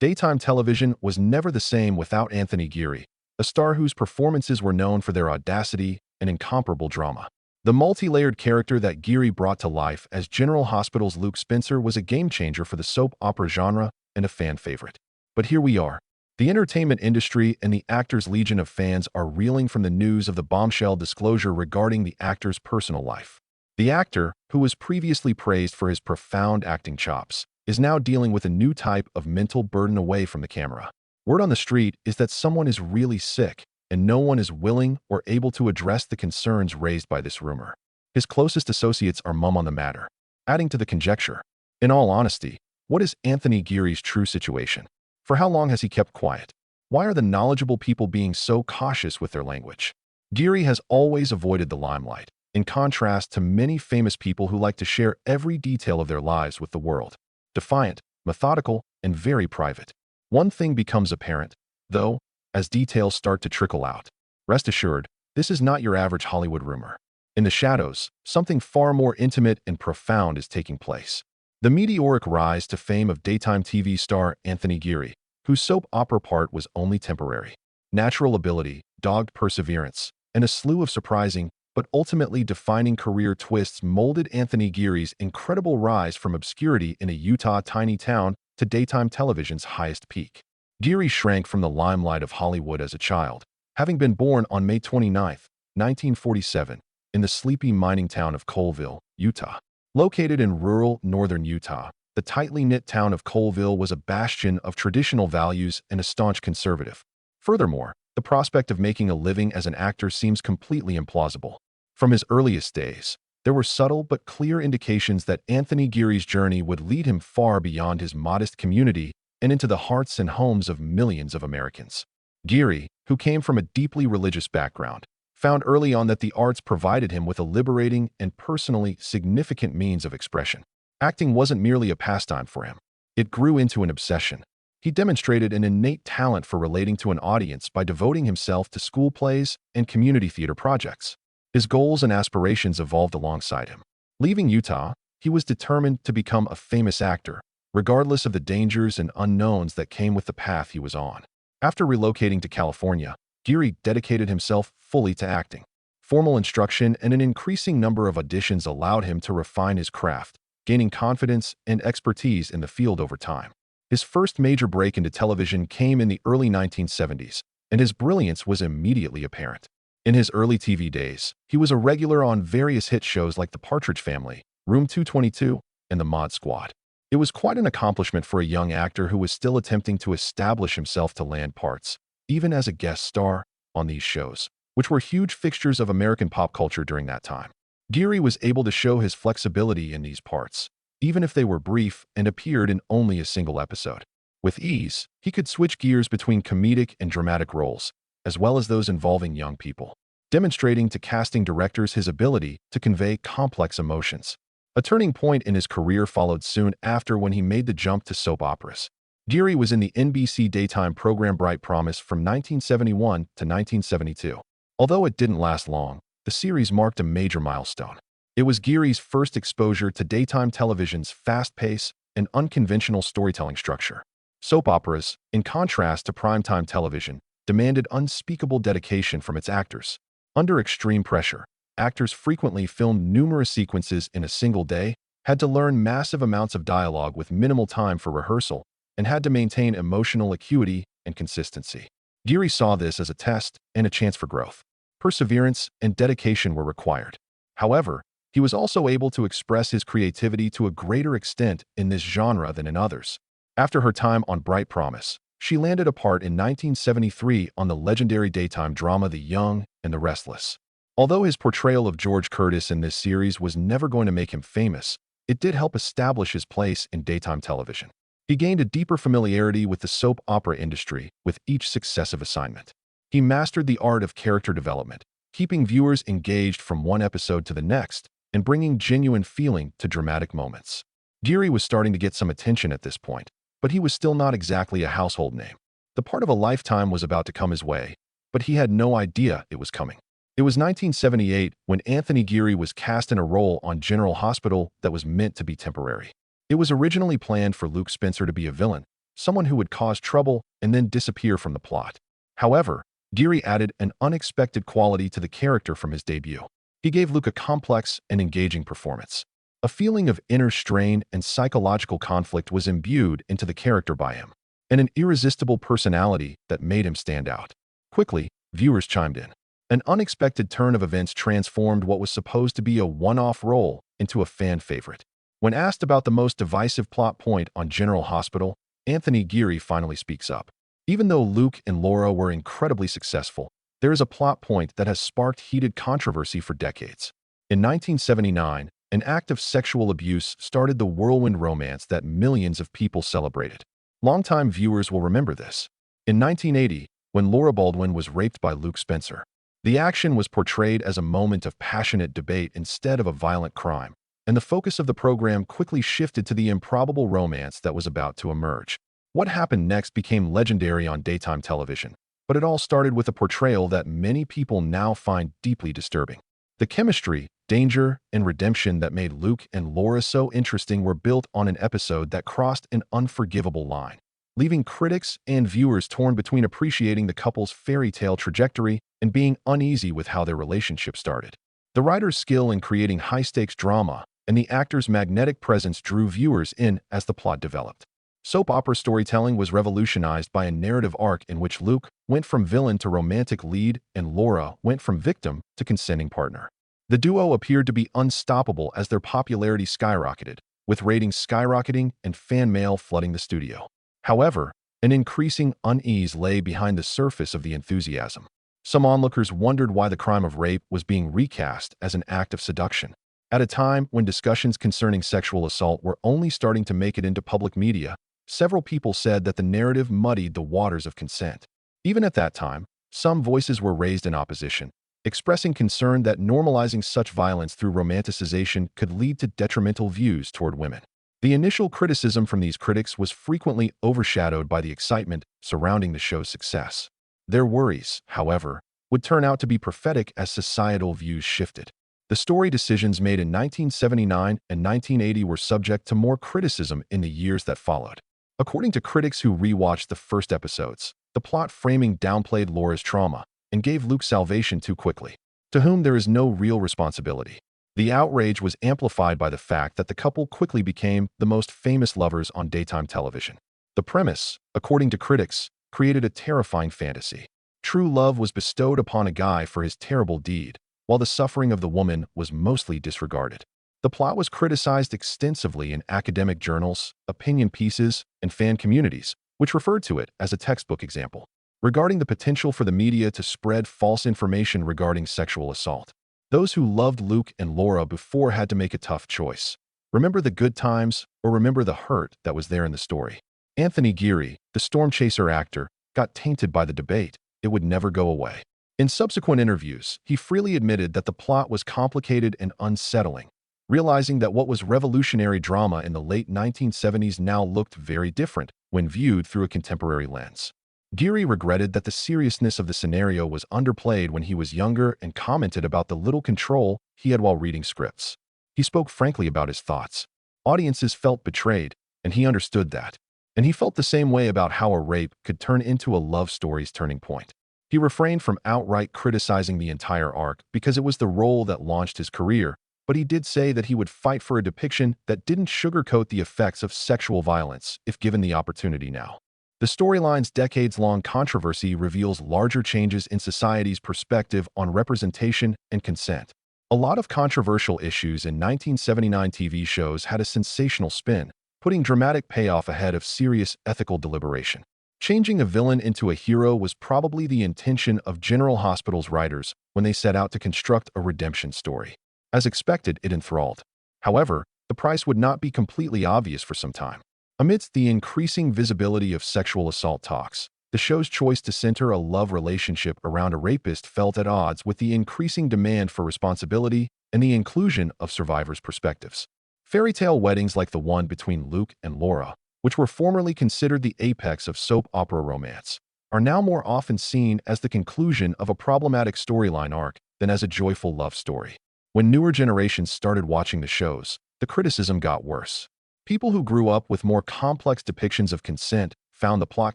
Daytime television was never the same without Anthony Giri, a star whose performances were known for their audacity and incomparable drama. The multi-layered character that Geary brought to life as General Hospital's Luke Spencer was a game-changer for the soap opera genre and a fan favorite. But here we are. The entertainment industry and the actor's legion of fans are reeling from the news of the bombshell disclosure regarding the actor's personal life. The actor, who was previously praised for his profound acting chops, is now dealing with a new type of mental burden away from the camera. Word on the street is that someone is really sick, and no one is willing or able to address the concerns raised by this rumor. His closest associates are mum on the matter, adding to the conjecture. In all honesty, what is Anthony Giri's true situation? For how long has he kept quiet? Why are the knowledgeable people being so cautious with their language? Geary has always avoided the limelight, in contrast to many famous people who like to share every detail of their lives with the world. Defiant, methodical, and very private. One thing becomes apparent, though, as details start to trickle out. Rest assured, this is not your average Hollywood rumor. In the shadows, something far more intimate and profound is taking place. The meteoric rise to fame of daytime TV star Anthony Giri, whose soap opera part was only temporary. Natural ability, dogged perseverance, and a slew of surprising, but ultimately defining career twists molded Anthony Giri's incredible rise from obscurity in a Utah tiny town to daytime television's highest peak. Geary shrank from the limelight of Hollywood as a child, having been born on May 29, 1947, in the sleepy mining town of Colville, Utah. Located in rural northern Utah, the tightly knit town of Colville was a bastion of traditional values and a staunch conservative. Furthermore, the prospect of making a living as an actor seems completely implausible. From his earliest days, there were subtle but clear indications that Anthony Giri's journey would lead him far beyond his modest community and into the hearts and homes of millions of Americans. Geary, who came from a deeply religious background, found early on that the arts provided him with a liberating and personally significant means of expression. Acting wasn't merely a pastime for him. It grew into an obsession. He demonstrated an innate talent for relating to an audience by devoting himself to school plays and community theater projects. His goals and aspirations evolved alongside him. Leaving Utah, he was determined to become a famous actor, regardless of the dangers and unknowns that came with the path he was on. After relocating to California, Geary dedicated himself fully to acting. Formal instruction and an increasing number of auditions allowed him to refine his craft, gaining confidence and expertise in the field over time. His first major break into television came in the early 1970s, and his brilliance was immediately apparent. In his early TV days, he was a regular on various hit shows like The Partridge Family, Room 222, and The Mod Squad. It was quite an accomplishment for a young actor who was still attempting to establish himself to land parts, even as a guest star, on these shows, which were huge fixtures of American pop culture during that time. Geary was able to show his flexibility in these parts, even if they were brief and appeared in only a single episode. With ease, he could switch gears between comedic and dramatic roles, as well as those involving young people, demonstrating to casting directors his ability to convey complex emotions. A turning point in his career followed soon after when he made the jump to soap operas. Geary was in the NBC daytime program Bright Promise from 1971 to 1972. Although it didn't last long, the series marked a major milestone. It was Geary's first exposure to daytime television's fast pace and unconventional storytelling structure. Soap operas, in contrast to primetime television, demanded unspeakable dedication from its actors. Under extreme pressure, actors frequently filmed numerous sequences in a single day, had to learn massive amounts of dialogue with minimal time for rehearsal, and had to maintain emotional acuity and consistency. Geary saw this as a test and a chance for growth. Perseverance and dedication were required. However, he was also able to express his creativity to a greater extent in this genre than in others. After her time on Bright Promise, she landed a part in 1973 on the legendary daytime drama The Young and the Restless. Although his portrayal of George Curtis in this series was never going to make him famous, it did help establish his place in daytime television. He gained a deeper familiarity with the soap opera industry with each successive assignment. He mastered the art of character development, keeping viewers engaged from one episode to the next and bringing genuine feeling to dramatic moments. Geary was starting to get some attention at this point, but he was still not exactly a household name. The part of a lifetime was about to come his way, but he had no idea it was coming. It was 1978 when Anthony Giri was cast in a role on General Hospital that was meant to be temporary. It was originally planned for Luke Spencer to be a villain, someone who would cause trouble and then disappear from the plot. However, Geary added an unexpected quality to the character from his debut. He gave Luke a complex and engaging performance. A feeling of inner strain and psychological conflict was imbued into the character by him, and an irresistible personality that made him stand out. Quickly, viewers chimed in. An unexpected turn of events transformed what was supposed to be a one-off role into a fan favorite. When asked about the most divisive plot point on General Hospital, Anthony Giri finally speaks up. Even though Luke and Laura were incredibly successful, there is a plot point that has sparked heated controversy for decades. In 1979, an act of sexual abuse started the whirlwind romance that millions of people celebrated. Longtime viewers will remember this. In 1980, when Laura Baldwin was raped by Luke Spencer, the action was portrayed as a moment of passionate debate instead of a violent crime, and the focus of the program quickly shifted to the improbable romance that was about to emerge. What happened next became legendary on daytime television, but it all started with a portrayal that many people now find deeply disturbing. The chemistry, danger, and redemption that made Luke and Laura so interesting were built on an episode that crossed an unforgivable line, leaving critics and viewers torn between appreciating the couple's fairy tale trajectory and being uneasy with how their relationship started. The writer's skill in creating high-stakes drama and the actor's magnetic presence drew viewers in as the plot developed. Soap opera storytelling was revolutionized by a narrative arc in which Luke went from villain to romantic lead and Laura went from victim to consenting partner. The duo appeared to be unstoppable as their popularity skyrocketed, with ratings skyrocketing and fan mail flooding the studio. However, an increasing unease lay behind the surface of the enthusiasm. Some onlookers wondered why the crime of rape was being recast as an act of seduction. At a time when discussions concerning sexual assault were only starting to make it into public media, several people said that the narrative muddied the waters of consent. Even at that time, some voices were raised in opposition, expressing concern that normalizing such violence through romanticization could lead to detrimental views toward women. The initial criticism from these critics was frequently overshadowed by the excitement surrounding the show's success. Their worries, however, would turn out to be prophetic as societal views shifted. The story decisions made in 1979 and 1980 were subject to more criticism in the years that followed. According to critics who rewatched the first episodes, the plot framing downplayed Laura's trauma and gave Luke salvation too quickly, to whom there is no real responsibility. The outrage was amplified by the fact that the couple quickly became the most famous lovers on daytime television. The premise, according to critics, created a terrifying fantasy. True love was bestowed upon a guy for his terrible deed, while the suffering of the woman was mostly disregarded. The plot was criticized extensively in academic journals, opinion pieces, and fan communities, which referred to it as a textbook example, regarding the potential for the media to spread false information regarding sexual assault. Those who loved Luke and Laura before had to make a tough choice. Remember the good times or remember the hurt that was there in the story? Anthony Giri, the storm chaser actor, got tainted by the debate. It would never go away. In subsequent interviews, he freely admitted that the plot was complicated and unsettling, realizing that what was revolutionary drama in the late 1970s now looked very different when viewed through a contemporary lens. Geary regretted that the seriousness of the scenario was underplayed when he was younger and commented about the little control he had while reading scripts. He spoke frankly about his thoughts. Audiences felt betrayed, and he understood that. And he felt the same way about how a rape could turn into a love story's turning point. He refrained from outright criticizing the entire arc because it was the role that launched his career, but he did say that he would fight for a depiction that didn't sugarcoat the effects of sexual violence if given the opportunity now. The storyline's decades-long controversy reveals larger changes in society's perspective on representation and consent. A lot of controversial issues in 1979 TV shows had a sensational spin, putting dramatic payoff ahead of serious ethical deliberation. Changing a villain into a hero was probably the intention of General Hospital's writers when they set out to construct a redemption story. As expected, it enthralled. However, the price would not be completely obvious for some time. Amidst the increasing visibility of sexual assault talks, the show's choice to center a love relationship around a rapist felt at odds with the increasing demand for responsibility and the inclusion of survivors' perspectives. Fairy tale weddings like the one between Luke and Laura, which were formerly considered the apex of soap opera romance, are now more often seen as the conclusion of a problematic storyline arc than as a joyful love story. When newer generations started watching the shows, the criticism got worse. People who grew up with more complex depictions of consent found the plot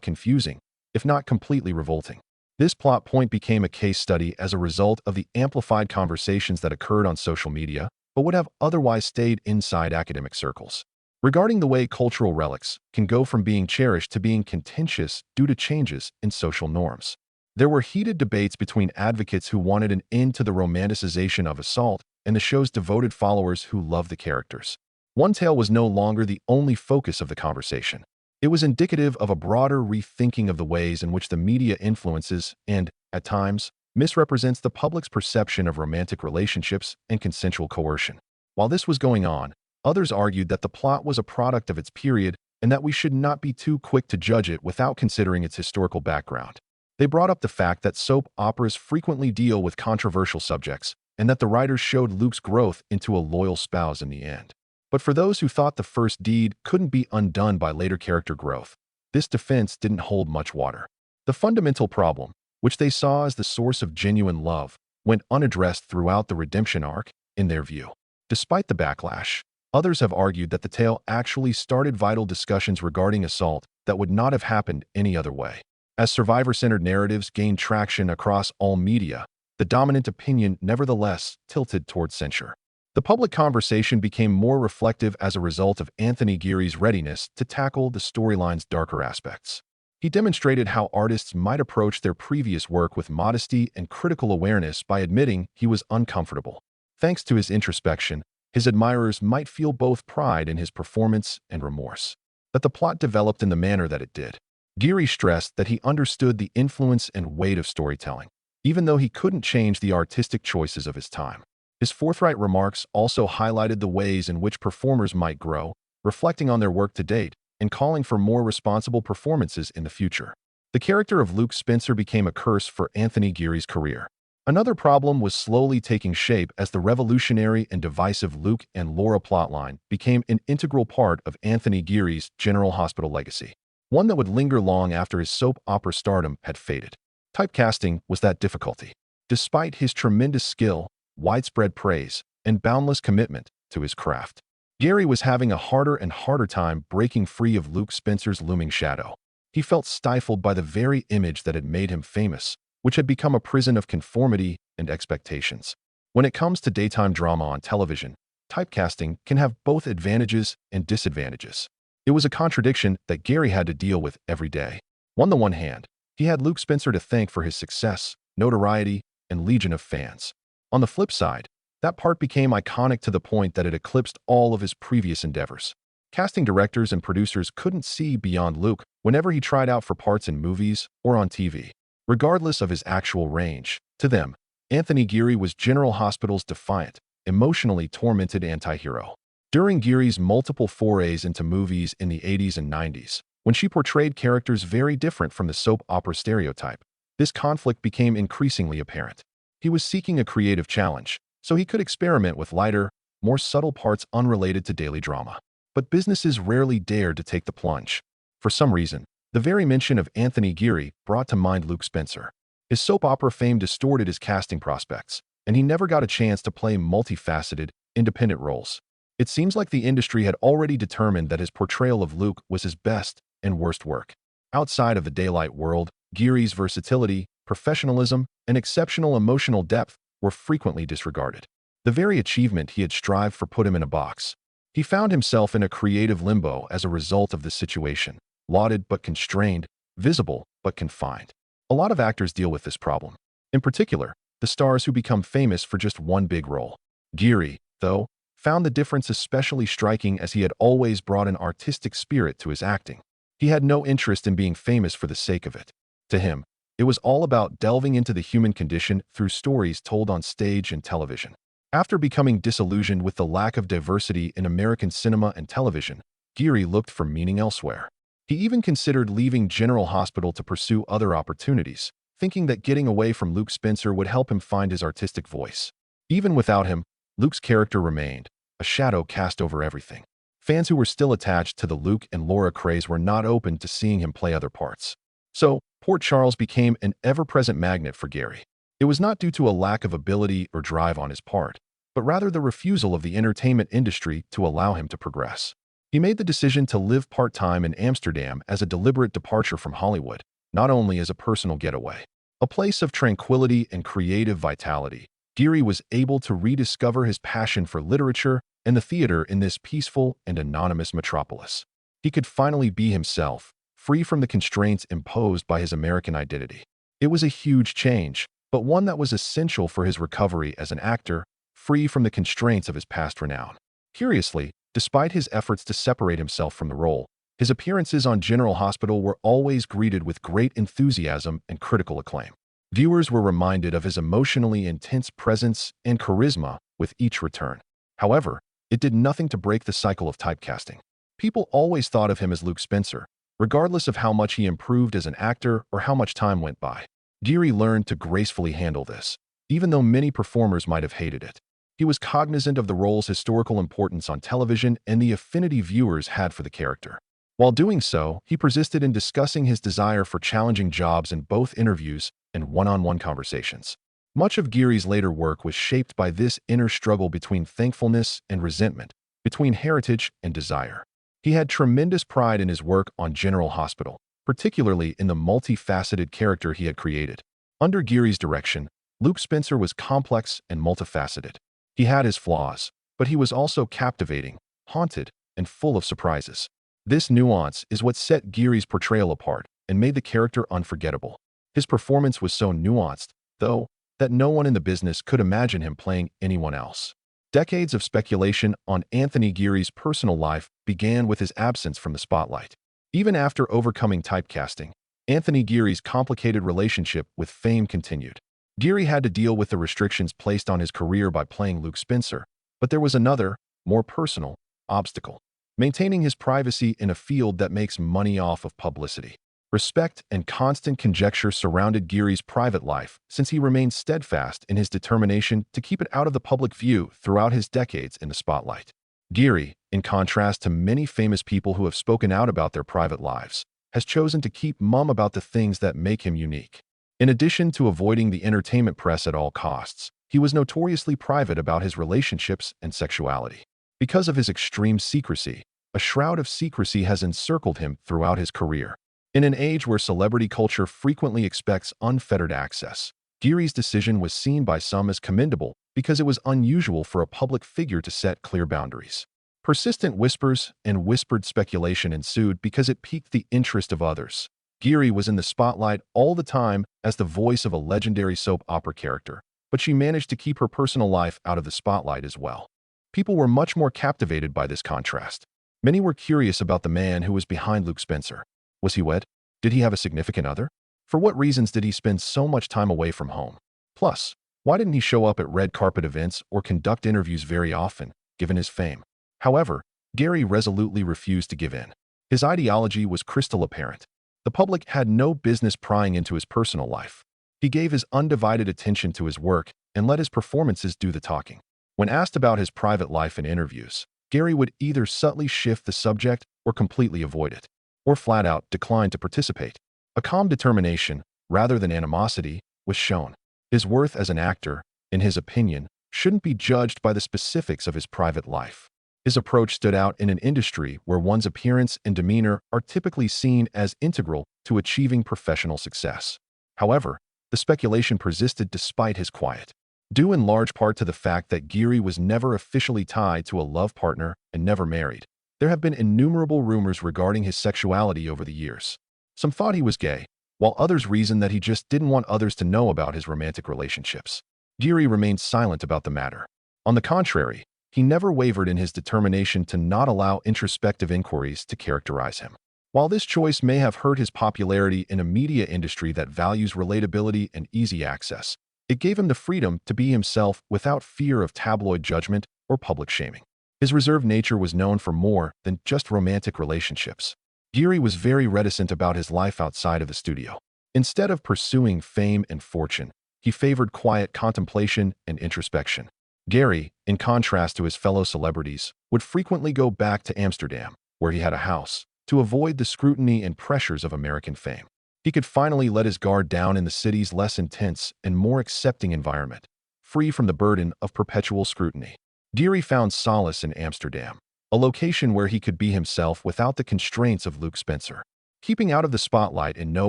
confusing, if not completely revolting. This plot point became a case study as a result of the amplified conversations that occurred on social media, but would have otherwise stayed inside academic circles. Regarding the way cultural relics can go from being cherished to being contentious due to changes in social norms. There were heated debates between advocates who wanted an end to the romanticization of assault and the show's devoted followers who loved the characters. One tale was no longer the only focus of the conversation. It was indicative of a broader rethinking of the ways in which the media influences and, at times, misrepresents the public's perception of romantic relationships and consensual coercion. While this was going on, others argued that the plot was a product of its period and that we should not be too quick to judge it without considering its historical background. They brought up the fact that soap operas frequently deal with controversial subjects and that the writers showed Luke's growth into a loyal spouse in the end. But for those who thought the first deed couldn't be undone by later character growth, this defense didn't hold much water. The fundamental problem, which they saw as the source of genuine love, went unaddressed throughout the redemption arc, in their view. Despite the backlash, others have argued that the tale actually started vital discussions regarding assault that would not have happened any other way. As survivor-centered narratives gained traction across all media, the dominant opinion nevertheless tilted towards censure. The public conversation became more reflective as a result of Anthony Giri's readiness to tackle the storyline's darker aspects. He demonstrated how artists might approach their previous work with modesty and critical awareness by admitting he was uncomfortable. Thanks to his introspection, his admirers might feel both pride in his performance and remorse that the plot developed in the manner that it did. Geary stressed that he understood the influence and weight of storytelling, even though he couldn't change the artistic choices of his time. His forthright remarks also highlighted the ways in which performers might grow, reflecting on their work to date and calling for more responsible performances in the future. The character of Luke Spencer became a curse for Anthony Giri's career. Another problem was slowly taking shape as the revolutionary and divisive Luke and Laura plotline became an integral part of Anthony Giri's General Hospital legacy, one that would linger long after his soap opera stardom had faded. Typecasting was that difficulty. Despite his tremendous skill, widespread praise, and boundless commitment to his craft, Geary was having a harder and harder time breaking free of Luke Spencer's looming shadow. He felt stifled by the very image that had made him famous, which had become a prison of conformity and expectations. When it comes to daytime drama on television, typecasting can have both advantages and disadvantages. It was a contradiction that Geary had to deal with every day. On the one hand, he had Luke Spencer to thank for his success, notoriety, and legion of fans. On the flip side, that part became iconic to the point that it eclipsed all of his previous endeavors. Casting directors and producers couldn't see beyond Luke whenever he tried out for parts in movies or on TV. Regardless of his actual range, to them, Anthony Giri was General Hospital's defiant, emotionally tormented anti-hero. During Geary's multiple forays into movies in the 80s and 90s, when she portrayed characters very different from the soap opera stereotype, this conflict became increasingly apparent. He was seeking a creative challenge, so he could experiment with lighter, more subtle parts unrelated to daily drama. But businesses rarely dared to take the plunge. For some reason, the very mention of Anthony Giri brought to mind Luke Spencer. His soap opera fame distorted his casting prospects, and he never got a chance to play multifaceted, independent roles. It seems like the industry had already determined that his portrayal of Luke was his best and worst work. Outside of the daylight world, Geary's versatility, professionalism, and exceptional emotional depth were frequently disregarded. The very achievement he had strived for put him in a box. He found himself in a creative limbo as a result of this situation, lauded but constrained, visible but confined. A lot of actors deal with this problem. In particular, the stars who become famous for just one big role. Geary, though, found the difference especially striking as he had always brought an artistic spirit to his acting. He had no interest in being famous for the sake of it. To him, it was all about delving into the human condition through stories told on stage and television. After becoming disillusioned with the lack of diversity in American cinema and television, Geary looked for meaning elsewhere. He even considered leaving General Hospital to pursue other opportunities, thinking that getting away from Luke Spencer would help him find his artistic voice. Even without him, Luke's character remained, a shadow cast over everything. Fans who were still attached to the Luke and Laura craze were not open to seeing him play other parts. So, Port Charles became an ever-present magnet for Geary. It was not due to a lack of ability or drive on his part, but rather the refusal of the entertainment industry to allow him to progress. He made the decision to live part-time in Amsterdam as a deliberate departure from Hollywood, not only as a personal getaway. A place of tranquility and creative vitality, Geary was able to rediscover his passion for literature and the theater in this peaceful and anonymous metropolis. He could finally be himself, free from the constraints imposed by his American identity. It was a huge change, but one that was essential for his recovery as an actor, free from the constraints of his past renown. Curiously, despite his efforts to separate himself from the role, his appearances on General Hospital were always greeted with great enthusiasm and critical acclaim. Viewers were reminded of his emotionally intense presence and charisma with each return. However, it did nothing to break the cycle of typecasting. People always thought of him as Luke Spencer, regardless of how much he improved as an actor or how much time went by. Geary learned to gracefully handle this, even though many performers might have hated it. He was cognizant of the role's historical importance on television and the affinity viewers had for the character. While doing so, he persisted in discussing his desire for challenging jobs in both interviews and one-on-one conversations. Much of Geary's later work was shaped by this inner struggle between thankfulness and resentment, between heritage and desire. He had tremendous pride in his work on General Hospital, particularly in the multifaceted character he had created. Under Geary's direction, Luke Spencer was complex and multifaceted. He had his flaws, but he was also captivating, haunted, and full of surprises. This nuance is what set Geary's portrayal apart and made the character unforgettable. His performance was so nuanced, though, that no one in the business could imagine him playing anyone else. Decades of speculation on Anthony Giri's personal life began with his absence from the spotlight. Even after overcoming typecasting, Anthony Giri's complicated relationship with fame continued. Geary had to deal with the restrictions placed on his career by playing Luke Spencer, but there was another, more personal, obstacle: maintaining his privacy in a field that makes money off of publicity. Respect and constant conjecture surrounded Geary's private life since he remained steadfast in his determination to keep it out of the public view throughout his decades in the spotlight. Geary, in contrast to many famous people who have spoken out about their private lives, has chosen to keep mum about the things that make him unique. In addition to avoiding the entertainment press at all costs, he was notoriously private about his relationships and sexuality. Because of his extreme secrecy, a shroud of secrecy has encircled him throughout his career. In an age where celebrity culture frequently expects unfettered access, Geary's decision was seen by some as commendable because it was unusual for a public figure to set clear boundaries. Persistent whispers and whispered speculation ensued because it piqued the interest of others. Geary was in the spotlight all the time as the voice of a legendary soap opera character, but she managed to keep her personal life out of the spotlight as well. People were much more captivated by this contrast. Many were curious about the man who was behind Luke Spencer. Was he wed? Did he have a significant other? For what reasons did he spend so much time away from home? Plus, why didn't he show up at red carpet events or conduct interviews very often, given his fame? However, Geary resolutely refused to give in. His ideology was crystal apparent. The public had no business prying into his personal life. He gave his undivided attention to his work and let his performances do the talking. When asked about his private life in interviews, Geary would either subtly shift the subject or completely avoid it, or flat out decline to participate. A calm determination, rather than animosity, was shown. His worth as an actor, in his opinion, shouldn't be judged by the specifics of his private life. His approach stood out in an industry where one's appearance and demeanor are typically seen as integral to achieving professional success. However, the speculation persisted despite his quiet, due in large part to the fact that Geary was never officially tied to a love partner and never married. There have been innumerable rumors regarding his sexuality over the years. Some thought he was gay, while others reasoned that he just didn't want others to know about his romantic relationships. Geary remained silent about the matter. On the contrary, he never wavered in his determination to not allow introspective inquiries to characterize him. While this choice may have hurt his popularity in a media industry that values relatability and easy access, it gave him the freedom to be himself without fear of tabloid judgment or public shaming. His reserved nature was known for more than just romantic relationships. Geary was very reticent about his life outside of the studio. Instead of pursuing fame and fortune, he favored quiet contemplation and introspection. Geary, in contrast to his fellow celebrities, would frequently go back to Amsterdam, where he had a house, to avoid the scrutiny and pressures of American fame. He could finally let his guard down in the city's less intense and more accepting environment, free from the burden of perpetual scrutiny. Geary found solace in Amsterdam, a location where he could be himself without the constraints of Luke Spencer. Keeping out of the spotlight in no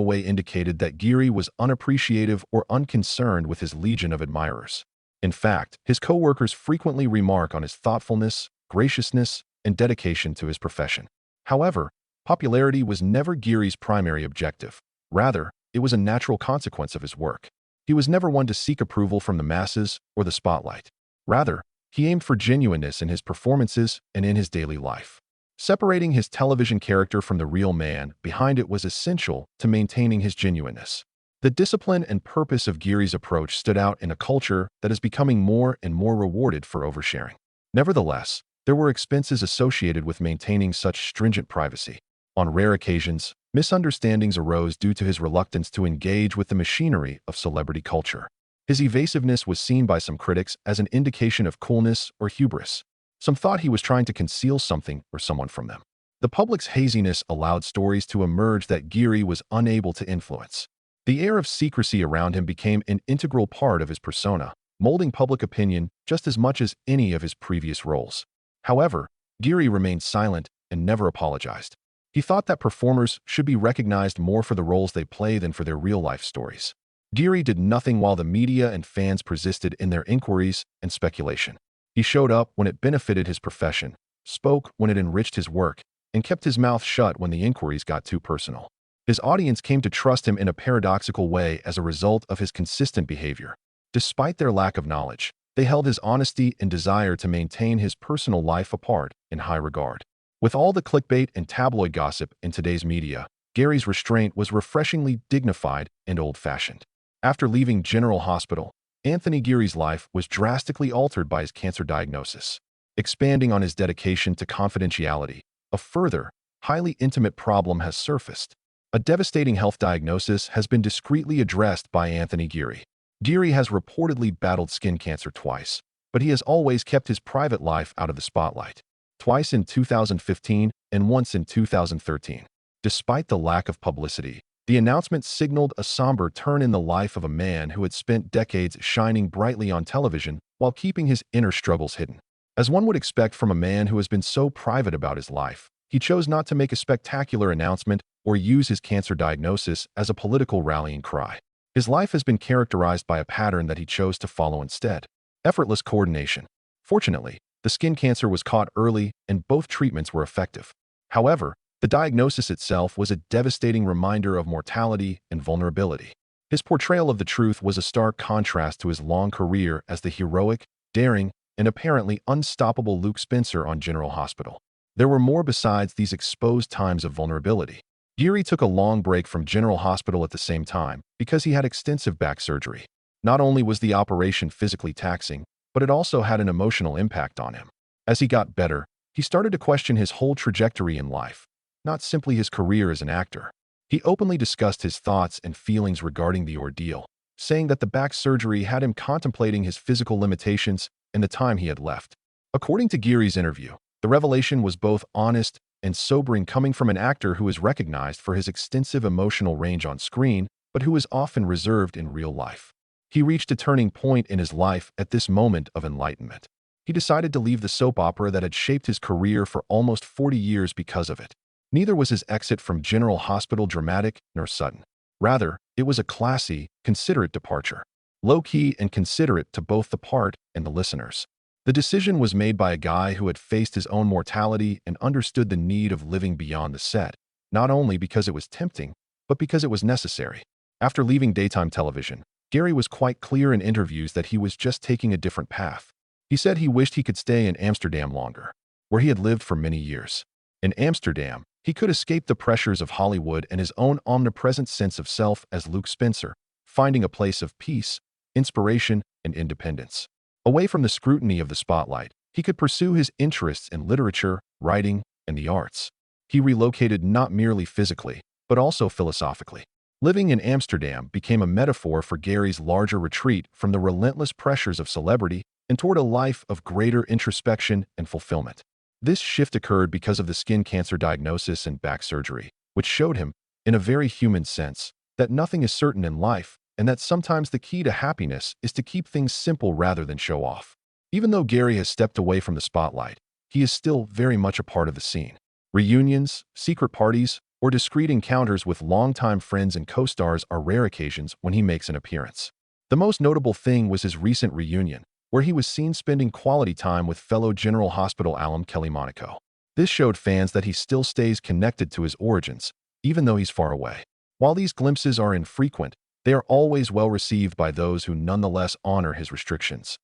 way indicated that Geary was unappreciative or unconcerned with his legion of admirers. In fact, his co-workers frequently remark on his thoughtfulness, graciousness, and dedication to his profession. However, popularity was never Geary's primary objective. Rather, it was a natural consequence of his work. He was never one to seek approval from the masses or the spotlight. Rather, he aimed for genuineness in his performances and in his daily life. Separating his television character from the real man behind it was essential to maintaining his genuineness. The discipline and purpose of Geary's approach stood out in a culture that is becoming more and more rewarded for oversharing. Nevertheless, there were expenses associated with maintaining such stringent privacy. On rare occasions, misunderstandings arose due to his reluctance to engage with the machinery of celebrity culture. His evasiveness was seen by some critics as an indication of coolness or hubris. Some thought he was trying to conceal something or someone from them. The public's haziness allowed stories to emerge that Geary was unable to influence. The air of secrecy around him became an integral part of his persona, molding public opinion just as much as any of his previous roles. However, Geary remained silent and never apologized. He thought that performers should be recognized more for the roles they play than for their real-life stories. Geary did nothing while the media and fans persisted in their inquiries and speculation. He showed up when it benefited his profession, spoke when it enriched his work, and kept his mouth shut when the inquiries got too personal. His audience came to trust him in a paradoxical way as a result of his consistent behavior. Despite their lack of knowledge, they held his honesty and desire to maintain his personal life apart in high regard. With all the clickbait and tabloid gossip in today's media, Geary's restraint was refreshingly dignified and old-fashioned. After leaving General Hospital, Anthony Giri's life was drastically altered by his cancer diagnosis. Expanding on his dedication to confidentiality, a further, highly intimate problem has surfaced. A devastating health diagnosis has been discreetly addressed by Anthony Giri. Geary has reportedly battled skin cancer twice, but he has always kept his private life out of the spotlight. Twice in 2015 and once in 2013. Despite the lack of publicity, the announcement signaled a somber turn in the life of a man who had spent decades shining brightly on television while keeping his inner struggles hidden. As one would expect from a man who has been so private about his life, he chose not to make a spectacular announcement or use his cancer diagnosis as a political rallying cry. His life has been characterized by a pattern that he chose to follow instead: effortless coordination. Fortunately, the skin cancer was caught early and both treatments were effective. However, the diagnosis itself was a devastating reminder of mortality and vulnerability. His portrayal of the truth was a stark contrast to his long career as the heroic, daring, and apparently unstoppable Luke Spencer on General Hospital. There were more besides these exposed times of vulnerability. Geary took a long break from General Hospital at the same time because he had extensive back surgery. Not only was the operation physically taxing, but it also had an emotional impact on him. As he got better, he started to question his whole trajectory in life, not simply his career as an actor. He openly discussed his thoughts and feelings regarding the ordeal, saying that the back surgery had him contemplating his physical limitations and the time he had left. According to Geary's interview, the revelation was both honest and sobering, coming from an actor who is recognized for his extensive emotional range on screen, but who is often reserved in real life. He reached a turning point in his life at this moment of enlightenment. He decided to leave the soap opera that had shaped his career for almost 40 years because of it. Neither was his exit from General Hospital dramatic nor sudden. Rather, it was a classy, considerate departure. Low-key and considerate to both the part and the listeners. The decision was made by a guy who had faced his own mortality and understood the need of living beyond the set, not only because it was tempting, but because it was necessary. After leaving daytime television, Geary was quite clear in interviews that he was just taking a different path. He said he wished he could stay in Amsterdam longer, where he had lived for many years. In Amsterdam, he could escape the pressures of Hollywood and his own omnipresent sense of self as Luke Spencer, finding a place of peace, inspiration, and independence. Away from the scrutiny of the spotlight, he could pursue his interests in literature, writing, and the arts. He relocated not merely physically, but also philosophically. Living in Amsterdam became a metaphor for Geary's larger retreat from the relentless pressures of celebrity and toward a life of greater introspection and fulfillment. This shift occurred because of the skin cancer diagnosis and back surgery, which showed him, in a very human sense, that nothing is certain in life and that sometimes the key to happiness is to keep things simple rather than show off. Even though Geary has stepped away from the spotlight, he is still very much a part of the scene. Reunions, secret parties, or discreet encounters with longtime friends and co-stars are rare occasions when he makes an appearance. The most notable thing was his recent reunion, where he was seen spending quality time with fellow General Hospital alum Kelly Monaco. This showed fans that he still stays connected to his origins, even though he's far away. While these glimpses are infrequent, they are always well received by those who nonetheless honor his restrictions.